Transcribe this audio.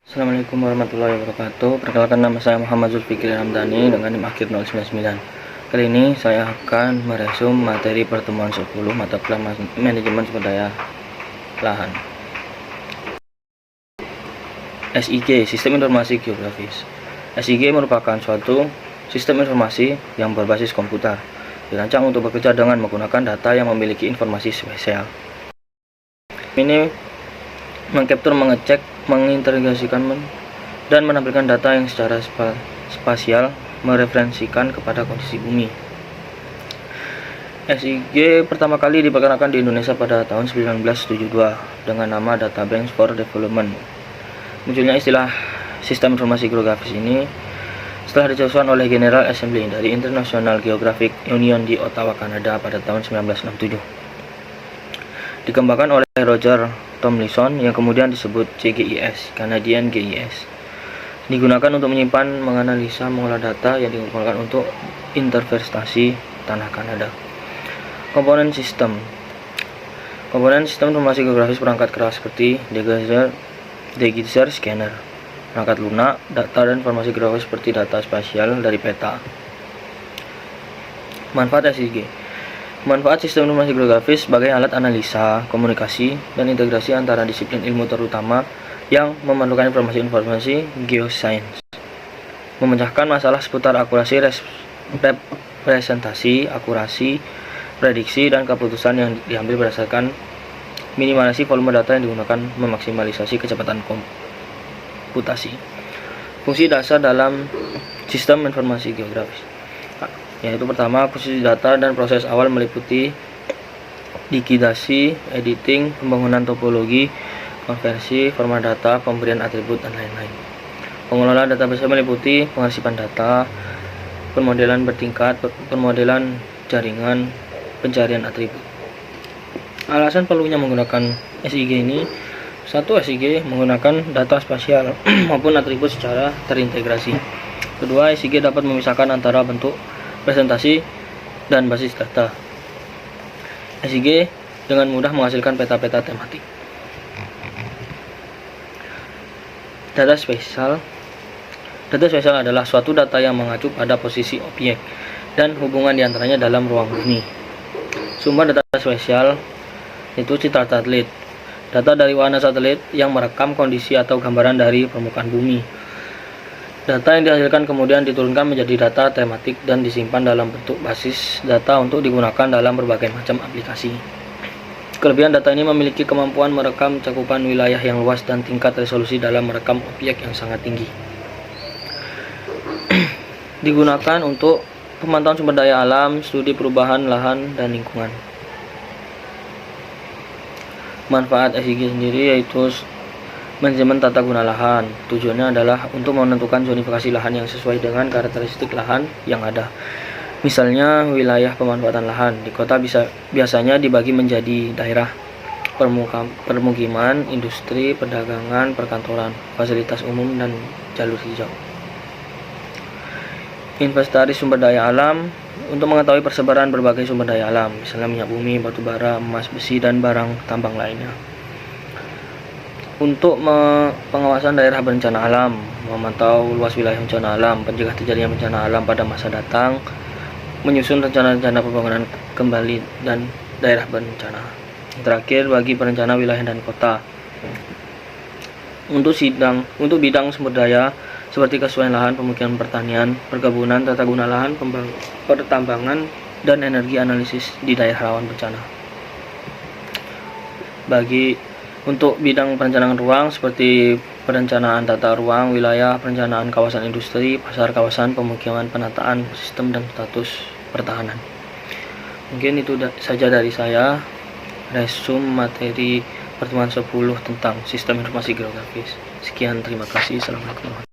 Assalamualaikum warahmatullahi wabarakatuh. Perkenalkan, nama saya Muhammad Zulfikri Ramdhani dengan NIM akhir 099. Kali ini saya akan meresum materi pertemuan 10 mata kuliah manajemen sumber daya lahan. SIG, Sistem Informasi Geografis. SIG merupakan suatu sistem informasi yang berbasis komputer, dirancang untuk bekerja dengan menggunakan data yang memiliki informasi spesial. Ini mengcapture, mengecek, mengintegrasikan dan menampilkan data yang secara spasial mereferensikan kepada kondisi bumi. SIG pertama kali diperkenalkan di Indonesia pada tahun 1972 dengan nama Database for Development. Munculnya istilah sistem informasi geografis ini setelah dicetuskan oleh General Assembly dari International Geographic Union di Ottawa, Kanada pada tahun 1967. Dikembangkan oleh Roger Tomlinson yang kemudian disebut CGIS, Canadian GIS. Digunakan untuk menyimpan, menganalisa, mengolah data yang dikumpulkan untuk investasi tanah Kanada. Komponen sistem informasi geografis perangkat keras seperti degeyser scanner, perangkat lunak, data dan informasi geografis seperti data spasial dari peta. Manfaat SIG. Manfaat sistem informasi geografis sebagai alat analisa, komunikasi, dan integrasi antara disiplin ilmu terutama yang memerlukan informasi geoscience. Memecahkan masalah seputar akurasi representasi, akurasi, prediksi, dan keputusan yang diambil berdasarkan minimalisasi volume data yang digunakan, memaksimalisasi kecepatan komputasi. Fungsi dasar dalam sistem informasi geografis, yaitu pertama, posisi data dan proses awal meliputi digitasi, editing, pembangunan topologi, konversi, format data, pemberian atribut, dan lain-lain. Pengelolaan database meliputi pengarsipan data, pemodelan bertingkat, pemodelan jaringan, pencarian atribut. Alasan perlunya menggunakan SIG ini: satu, SIG menggunakan data spasial maupun atribut secara terintegrasi. Kedua, SIG dapat memisahkan antara bentuk presentasi dan basis data. SIG dengan mudah menghasilkan peta-peta tematik. Data spesial adalah suatu data yang mengacu pada posisi objek dan hubungan diantaranya dalam ruang bumi. Sumber data spesial itu citra satelit, data dari warna satelit yang merekam kondisi atau gambaran dari permukaan bumi. Data yang dihasilkan kemudian diturunkan menjadi data tematik dan disimpan dalam bentuk basis data untuk digunakan dalam berbagai macam aplikasi. Kelebihan data ini memiliki kemampuan merekam cakupan wilayah yang luas dan tingkat resolusi dalam merekam objek yang sangat tinggi. Digunakan untuk pemantauan sumber daya alam, studi perubahan lahan dan lingkungan. Manfaat SIG sendiri yaitu manajemen tata guna lahan. Tujuannya adalah untuk menentukan zonifikasi lahan yang sesuai dengan karakteristik lahan yang ada. Misalnya wilayah pemanfaatan lahan di kota biasanya dibagi menjadi daerah permukiman, industri, perdagangan, perkantoran, fasilitas umum, dan jalur hijau. Inventaris sumber daya alam untuk mengetahui persebaran berbagai sumber daya alam, misalnya minyak bumi, batu bara, emas, besi, dan barang tambang lainnya. Untuk pengawasan daerah bencana alam, memantau luas wilayah bencana alam, mencegah terjadinya bencana alam pada masa datang, menyusun rencana-rencana pembangunan kembali dan daerah bencana. Terakhir, bagi perencana wilayah dan kota. Untuk bidang sumber daya seperti kesesuaian lahan, pemukiman, pertanian, perkebunan, tata guna lahan, pertambangan, dan energi analisis di daerah rawan bencana. Untuk bidang perencanaan ruang seperti perencanaan tata ruang wilayah, perencanaan kawasan industri, pasar, kawasan pemukiman, penataan sistem, dan status pertahanan. Mungkin itu saja dari saya, resum materi pertemuan 10 tentang sistem informasi geografis. Sekian, terima kasih. Assalamualaikum.